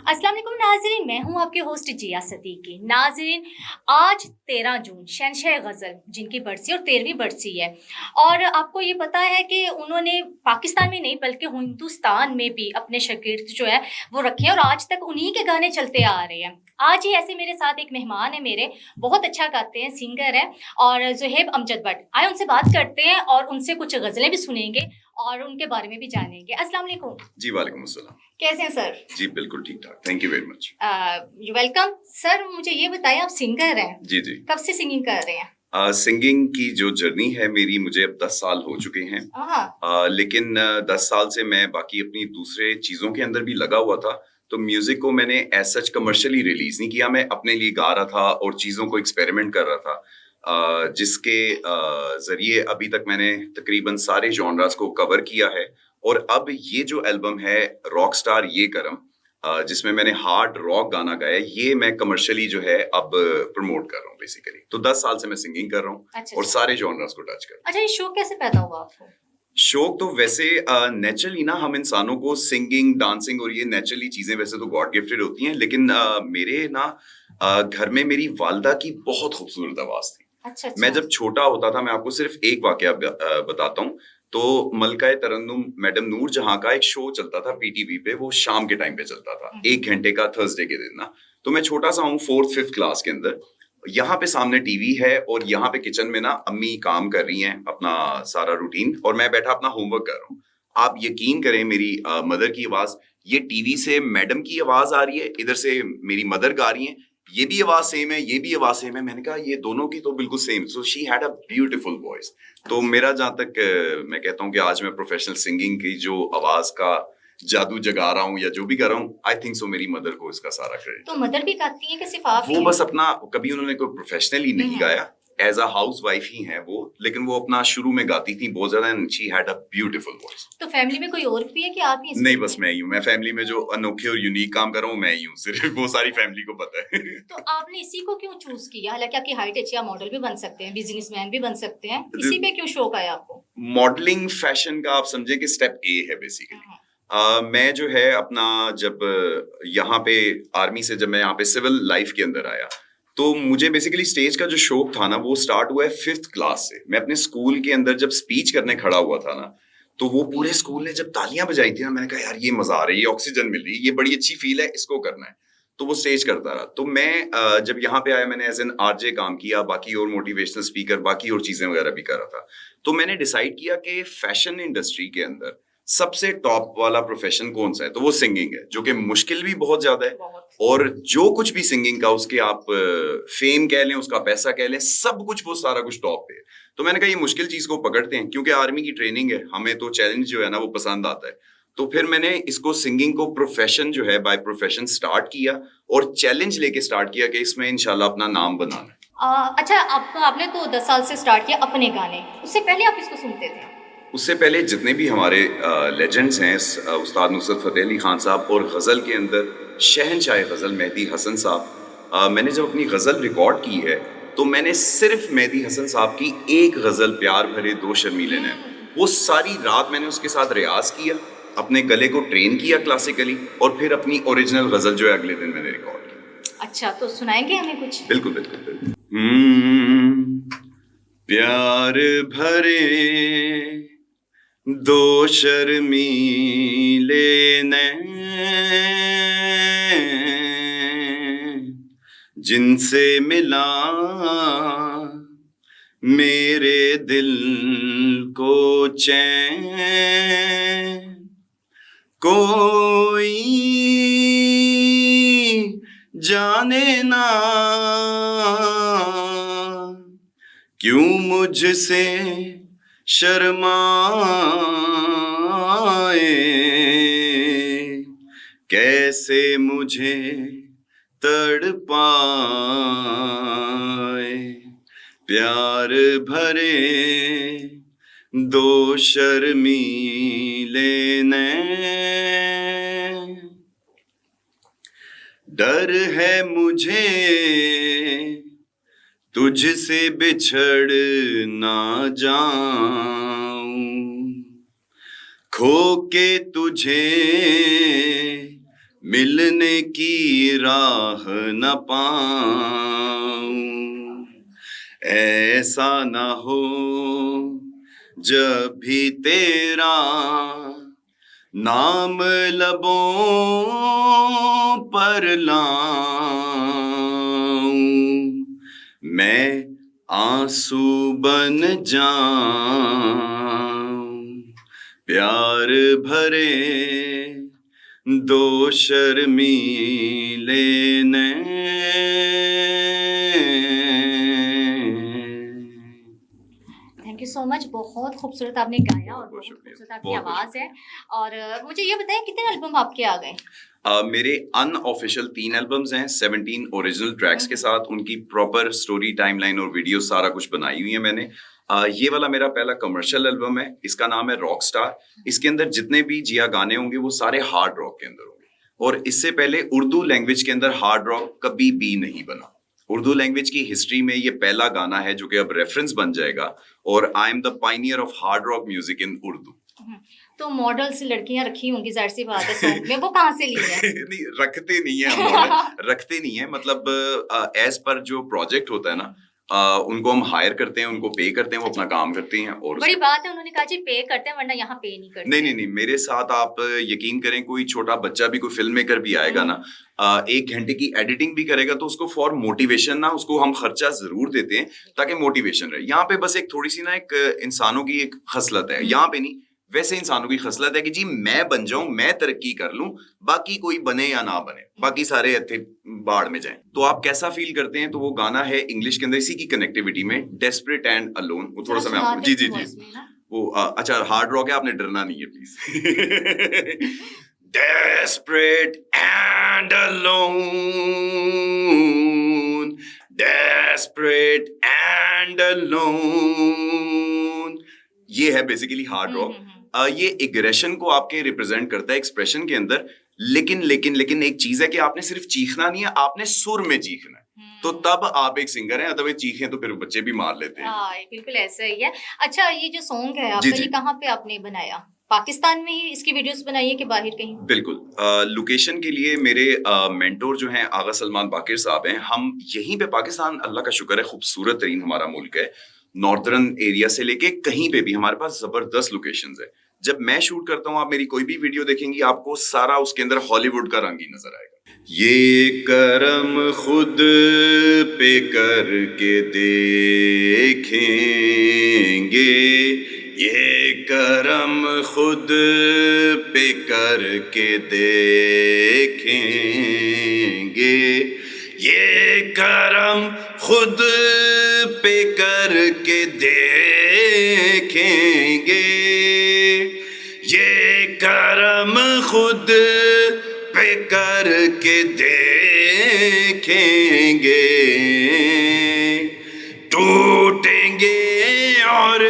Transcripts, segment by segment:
अस्सलाम वालेकुम नाज़रीन, मैं हूँ आपके होस्ट जिया सदीकी। नाज़रीन, आज 13 जून शहंशाह ग़ज़ल जिनकी बरसी और 13वीं बरसी है और आपको ये पता है कि उन्होंने पाकिस्तान में नहीं बल्कि हिंदुस्तान में भी अपने शागिर्द जो है वो रखे हैं और आज तक उन्हीं के गाने चलते आ रहे हैं। आज ही ऐसे मेरे साथ एक मेहमान है मेरे, बहुत अच्छा गाते हैं, सिंगर हैं और ज़ुहैब अमजद भट्ट। आइए उनसे बात करते हैं और उनसे कुछ ग़ज़लें भी सुनेंगे और उनके बारे में भी जानेंगे। अस्सलाम वालेकुम। जी, वालेकुम अस्सलाम। कैसे हैं सर? जी, बिल्कुल ठीक-ठाक। Thank you very much. You welcome. Sir मुझे ये बताइए आप सिंगर हैं, जी, जी। कब से सिंगिंग कर रहे हैं? सिंगिंग की जो जर्नी है मेरी, मुझे अब 10 साल हो चुके हैं। लेकिन 10 साल से मैं बाकी अपनी दूसरे चीज़ों के अंदर भी लगा हुआ था, तो म्यूज़िक को मैंने एज़ सच कमर्शियली रिलीज़ नहीं किया, मैं अपने लिए गा रहा था और चीज़ों को एक्सपेरिमेंट कर रहा था। जिसके ज़रिए अभी तक मैंने तकरीबन सारे जॉनरास को कवर किया है और अब ये जो एल्बम है रॉकस्टार ये करम, जिसमें मैंने हार्ड रॉक गाना गाया, ये मैं कमर्शियली जो है अब प्रमोट कर रहा हूँ बेसिकली। तो 10 साल से मैं सिंगिंग कर रहा हूँ अच्छा, और अच्छा। सारे जॉनरास को टच कर रहा हूँ। अच्छा, ये शौक कैसे पैदा हुआ आपको? शौक तो वैसे नेचुरली ना हम इंसानों को सिंगिंग, डांसिंग और ये नेचुरली चीजें वैसे तो गॉड गिफ्टेड होती हैं, लेकिन मेरे ना घर में मेरी वालदा की बहुत खूबसूरत आवाज थी। अच्छा, मैं अच्छा। जब छोटा होता था, मैं आपको सिर्फ एक वाकया बताता हूँ। तो मलकाए तरन्नुम मैडम नूर जहां का एक शो चलता था पीटीवी पे, वो शाम के टाइम पे चलता था, 1 घंटे का, थर्सडे के दिन ना। तो मैं छोटा सा हूँ, 4th-5th क्लास के अंदर। यहाँ पे सामने टीवी है और यहाँ पे किचन में ना अम्मी काम कर रही हैं अपना सारा रूटीन और मैं बैठा अपना होमवर्क कर रहा हूँ। आप यकीन करें, मेरी मदर की आवाज, ये टीवी से मैडम की आवाज आ रही है, इधर से मेरी मदर गा रही हैं, ये भी आवाज सेम है, ये भी आवाज सेम है। मैंने कहा ये दोनों की तो बिल्कुल same. So she had a beautiful voice. तो मेरा जहां तक मैं कहता हूँ कि आज मैं प्रोफेशनल सिंगिंग की जो आवाज का जादू जगा रहा हूँ या जो भी कर रहा हूँ, आई थिंक सो मेरी मदर को इसका सारा क्रेडिट। तो मदर भी गाती हैं कि सिर्फ आप ही वो हैं? बस अपना, कभी उन्होंने कोई प्रोफेशनली नहीं गाया, एज अ हाउस वाइफ ही है वो, लेकिन वो अपना शुरू में गाती थी बहुत ज्यादा and she had a beautiful voice. तो फैमिली में कोई और भी है कि आप ही इस नहीं, फील्ड बस में? मैं ही हूँ। मैं फैमिली में जो अनोखे और यूनिक काम कर रहा हूँ, मैं ही हूँ सिर्फ, वो सारी फैमिली को पता है। तो आपने इसी को क्यों चूज़ किया? हालाँकि आपकी हाइट अच्छी है, आप मॉडल भी बन सकते हैं, बिज़नेसमैन भी बन सकते हैं। इसी पे क्यों शौक आया आपको? मॉडलिंग फैशन का आप समझे कि स्टेप ए है बेसिकली। हुँ, हुँ। मैं जो है अपना, जब यहाँ पे आर्मी से जब मैं यहाँ पे सिविल लाइफ के अंदर आया, तो मुझे बेसिकली स्टेज का जो शौक था ना, वो स्टार्ट हुआ है 5th क्लास से। मैं अपने स्कूल के अंदर जब स्पीच करने खड़ा हुआ था ना, तो वो पूरे स्कूल ने जब तालियां बजाई थी ना, मैंने कहा यार ये मजा आ रही है, ये ऑक्सीजन मिल रही है, ये बड़ी अच्छी फील है, इसको करना है। तो वो स्टेज करता रहा। तो मैं जब यहाँ पे आया, मैंने एज एन आरजे काम किया, बाकी और मोटिवेशनल स्पीकर, बाकी और चीजें वगैरह भी कर रहा था। तो मैंने डिसाइड किया कि फैशन इंडस्ट्री के अंदर सबसे टॉप वाला प्रोफेशन कौन सा है, तो वो सिंगिंग है, जो कि मुश्किल भी बहुत ज्यादा है। बहुत। और जो कुछ भी सिंगिंग का, उसके आप फेम कह लें, उसका पैसा कह लें, सब कुछ, वो सारा कुछ टॉप पे है। तो मैंने कहा ये मुश्किल चीज को पकड़ते हैं, क्योंकि आर्मी की ट्रेनिंग है, हमें तो चैलेंज जो है ना वो पसंद आता है। तो फिर मैंने इसको, सिंगिंग को प्रोफेशन जो है, बाय प्रोफेशन स्टार्ट किया और चैलेंज लेके स्टार्ट किया कि इसमें इंशाल्लाह अपना नाम बनाना है। अच्छा, आपने तो 10 साल से स्टार्ट किया अपने गाने, उससे पहले आप किसको सुनते थे? उससे पहले जितने भी हमारे लेजेंड्स हैं, उस्ताद नुसरत फतेह अली खान साहब, और गज़ल के अंदर शहनशाह गज़ल मेहदी हसन साहब, मैंने जब अपनी गज़ल रिकॉर्ड की है, तो मैंने सिर्फ मेहदी हसन साहब की एक गज़ल, प्यार भरे दो शर्मीले नैन, वो सारी रात मैंने उसके साथ रियाज किया, अपने गले को ट्रेन किया क्लासिकली, और फिर अपनी ओरिजिनल गज़ल जो है अगले दिन मैंने रिकॉर्ड की। अच्छा, तो सुनाएंगे हमें कुछ? बिल्कुल बिल्कुल बिल्कुल। प्यार भरे दो शर्मीले नैन, जिनसे मिला मेरे दिल को चैन, कोई जाने ना क्यों मुझसे शर्माए, कैसे मुझे तड़पाए, प्यार भरे दो शर्मीले नैन, डर है मुझे तुझसे बिछड़ ना जाऊं, खो के तुझे मिलने की राह न पाऊं, ऐसा न हो जब भी तेरा नाम लबों पर लाऊं, मैं आंसू बन जाऊं, प्यार भरे दो शर्मीले थैंक यू सो मच, बहुत खूबसूरत आपने गाया और बहुत खूबसूरत आपकी आवाज़ है। और मुझे ये बताएं कितने एल्बम आपके आ गए? मेरे अनऑफिशियल 3 एल्बम्स हैं 17 ओरिजिनल ट्रैक्स के साथ, उनकी प्रॉपर स्टोरी टाइमलाइन और वीडियो सारा कुछ बनाई हुई है मैंने। ये वाला मेरा पहला कमर्शियल एल्बम है, इसका नाम है रॉक स्टार। इसके अंदर जितने भी जिया गाने होंगे वो सारे हार्ड रॉक के अंदर होंगे, और इससे पहले उर्दू लैंग्वेज के अंदर हार्ड रॉक कभी भी नहीं बना। उर्दू लैंग्वेज की हिस्ट्री में ये पहला गाना है जो कि अब रेफरेंस बन जाएगा, और I am the pioneer of hard rock music in Urdu. तो मॉडल्स लड़कियां रखी होंगी, जाहिर सी बात है सॉन्ग में, वो कहाँ से ली है? नहीं, रखते नहीं है हम मॉडल, रखते नहीं है, मतलब एज पर जो प्रोजेक्ट होता है ना, उनको हम हायर करते हैं, उनको पे करते हैं, वो अपना काम करती हैं। और बड़ी बात है, उन्होंने कहा जी पे करते हैं, वरना यहाँ पे नहीं करते। नहीं, मेरे साथ आप यकीन करें, कोई छोटा बच्चा भी, कोई फिल्म मेकर भी आएगा ना, 1 घंटे की एडिटिंग भी करेगा तो उसको फॉर मोटिवेशन ना, उसको हम खर्चा जरूर देते हैं ताकि मोटिवेशन रहे। यहाँ पे बस एक थोड़ी सी ना, एक इंसानों की एक खसलत है, यहाँ पे नहीं, वैसे इंसानों की खसलत है कि जी मैं बन जाऊं, मैं तरक्की कर लूं, बाकी कोई बने या ना बने, बाकी सारे इत्थे बाढ़ में जाएं। तो आप कैसा फील करते हैं? तो वो गाना है इंग्लिश के अंदर, इसी की कनेक्टिविटी में, डेस्परेट एंड अलोन। वो थोड़ा सा मैं आपको जी वो अच्छा हार्ड रॉक है, आपने डरना नहीं है please. Desperate and alone, desperate and alone, ये है बेसिकली हार्ड रॉक। ये एग्रेशन को आपके रिप्रेजेंट करता है एक्सप्रेशन के अंदर, लेकिन एक चीज है कि आपने सिर्फ चीखना नहीं है, आपने सुर में चीखना है, तो तब आप एक सिंगर हैं। अदरवाइज चीखें तो फिर बच्चे भी मार लेते हैं। बिल्कुल ऐसा ही है। अच्छा, ये जो सॉन्ग है आपका, ये कहाँ पे आपने बनाया? पाकिस्तान में ही इसकी वीडियोस बनाई है कि बाहर कहीं? बिल्कुल, लोकेशन के लिए मेरे मेंटोर जो हैं आगा सलमान बाकिर साहब हैं। हम यहीं पे, पाकिस्तान अल्लाह का शुक्र है खूबसूरत तरीन हमारा मुल्क है, नॉर्दर्न एरिया से लेके कहीं पे भी हमारे पास जबरदस्त लोकेशंस है। जब मैं शूट करता हूँ, आप मेरी कोई भी वीडियो देखेंगी, आपको सारा उसके अंदर हॉलीवुड का रंग ही नजर आएगा। ये करम खुद पे करके देखेंगे, ये करम खुद पे करके देखेंगे, ये करम खुद पे करके देखेंगे, ये करम खुद पे करके देखेंगे, टूटेंगे और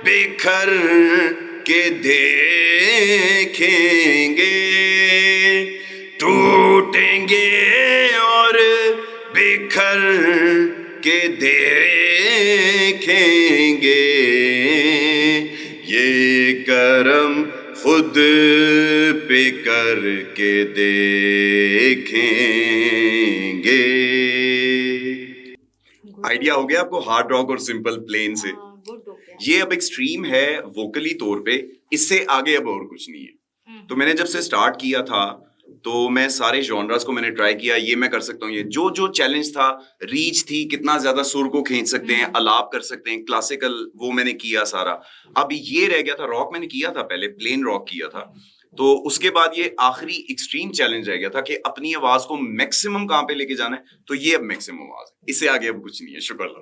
बिखर के देखेंगे, टूटेंगे और बिखर के देखेंगे, ये करम खुद पे करके देखेंगे। आइडिया हो गया आपको हार्ड रॉक और सिंपल प्लेन से? ये अब एक्सट्रीम है वोकली तौर पे, इससे आगे अब और कुछ नहीं है। तो मैंने जब से स्टार्ट किया था तो मैं सारे जॉनरास को मैंने ट्राई किया, ये मैं कर सकता हूँ, ये जो चैलेंज था, रीच थी, कितना ज्यादा सुर को खींच सकते हैं, अलाप कर सकते हैं, क्लासिकल, वो मैंने किया सारा। अब ये रह गया था रॉक, मैंने किया था पहले, प्लेन रॉक किया था, तो उसके बाद ये आखिरी एक्सट्रीम चैलेंज रह गया था कि अपनी आवाज को मैक्सिमम कहाँ पे लेके जाना है, तो ये अब मैक्सिमम आवाज है, इससे आगे अब कुछ नहीं है, शुक्र अल्लाह।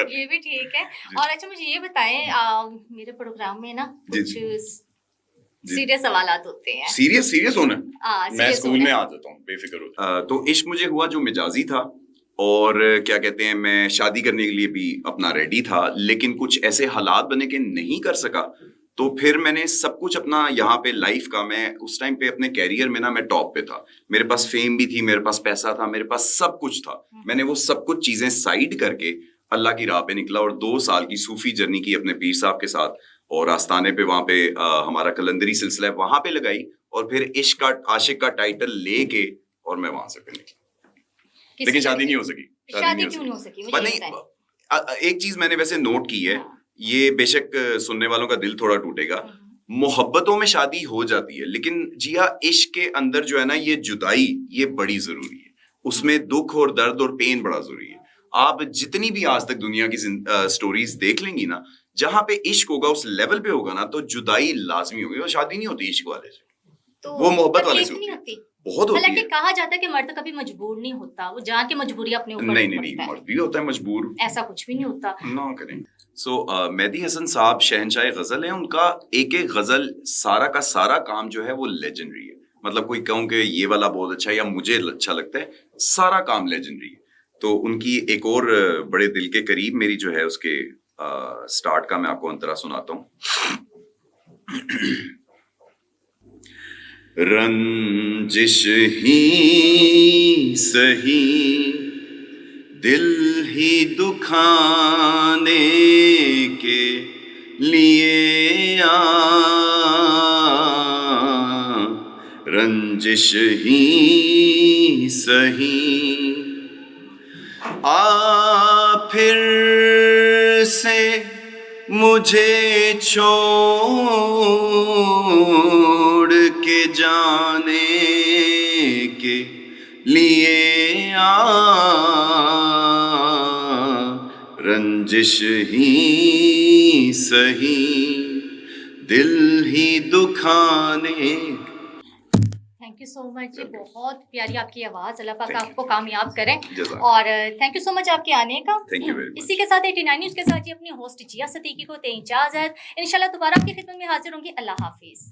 ये भी ठीक है। और अच्छा मुझे ये बताएं, मेरे प्रोग्राम में ना कुछ सीरियस सवालात होते हैं। सीरियस होना? मैं स्कूल में आ जाता हूँ, बेफिक्र हो। तो इश्क मुझे हुआ जो मिजाजी था, और क्या कहते हैं, मैं शादी करने के लिए भी अपना रेडी था, लेकिन कुछ ऐसे हालात बने कि नहीं कर सका। तो फिर मैंने सब कुछ अपना यहाँ पे लाइफ का, मैं उस टाइम पे अपने कैरियर में ना मैं टॉप पे था, मेरे पास फेम भी थी, मेरे पास पैसा था, मेरे पास सब कुछ था। मैंने वो सब कुछ चीजें साइड करके अल्लाह की राह पे निकला और 2 साल की सूफी जर्नी की अपने पीर साहब के साथ, और आस्थाने पे वहां पे हमारा कलंदरी सिलसिला है, वहां पे लगाई। और फिर इश्क का आशिक का टाइटल लेके और मैं वहां से फिर निकला। लेकिन शादी नहीं हो सकी। शादी क्यों नहीं हो सकी पर मुझे नहीं, बताएं। एक चीज मैंने वैसे नोट की है, हाँ। ये बेशक सुनने वालों का दिल थोड़ा टूटेगा, मोहब्बतों में शादी हो जाती है, लेकिन जिया इश्क के अंदर जो है ना ये जुदाई ये बड़ी जरूरी है, उसमें दुख और दर्द और पेन बड़ा जरूरी है। आप जितनी भी आज तक दुनिया की स्टोरीज देख लेंगी ना, जहां पे इश्क होगा उस लेवल पे होगा ना तो जुदाई लाजमी होगी, और शादी नहीं होती इश्क वाले से, तो वो मोहब्बत वाले से तकलीफ नहीं होती है। होती? बहुत होती हालांकि है। कहा जाता है कि मर्द कभी मजबूर नहीं होता, वो जान के मजबूरी अपने ऊपर नहीं नहीं रखता नहीं, है। मर्द भी होता है मजबूर, ऐसा कुछ भी नहीं होता। ना करें। सो मेहदी हसन साहब शहनशाह गजल है, उनका एक एक गजल सारा का सारा काम जो है वो लेजेंडरी है। मतलब कोई कहूँ कि ये वाला बहुत अच्छा है या मुझे अच्छा लगता है, सारा काम लेजेंडरी है। तो उनकी एक और बड़े दिल के करीब मेरी जो है उसके स्टार्ट का मैं आपको अंतरा सुनाता हूँ। रंजिश ही सही दिल ही दुखाने के लिए रंजिश ही सही फिर से मुझे छोड़ के जाने के लिए रंजिश ही सही दिल ही दुखाने। थैंक यू सो मच, बहुत प्यारी आपकी आवाज़, अल्लाह पाक Thank you. आपको कामयाब करें। जज़ाक। और थैंक यू सो मच आपके आने का। Thank you very much. इसी के साथ 89 न्यूज़ के साथ ही अपनी होस्ट जिया सदीकी को दें इजाज़त। इंशाल्लाह दोबारा आपकी खिदमत में हाजिर होंगी। अल्लाह हाफिज़।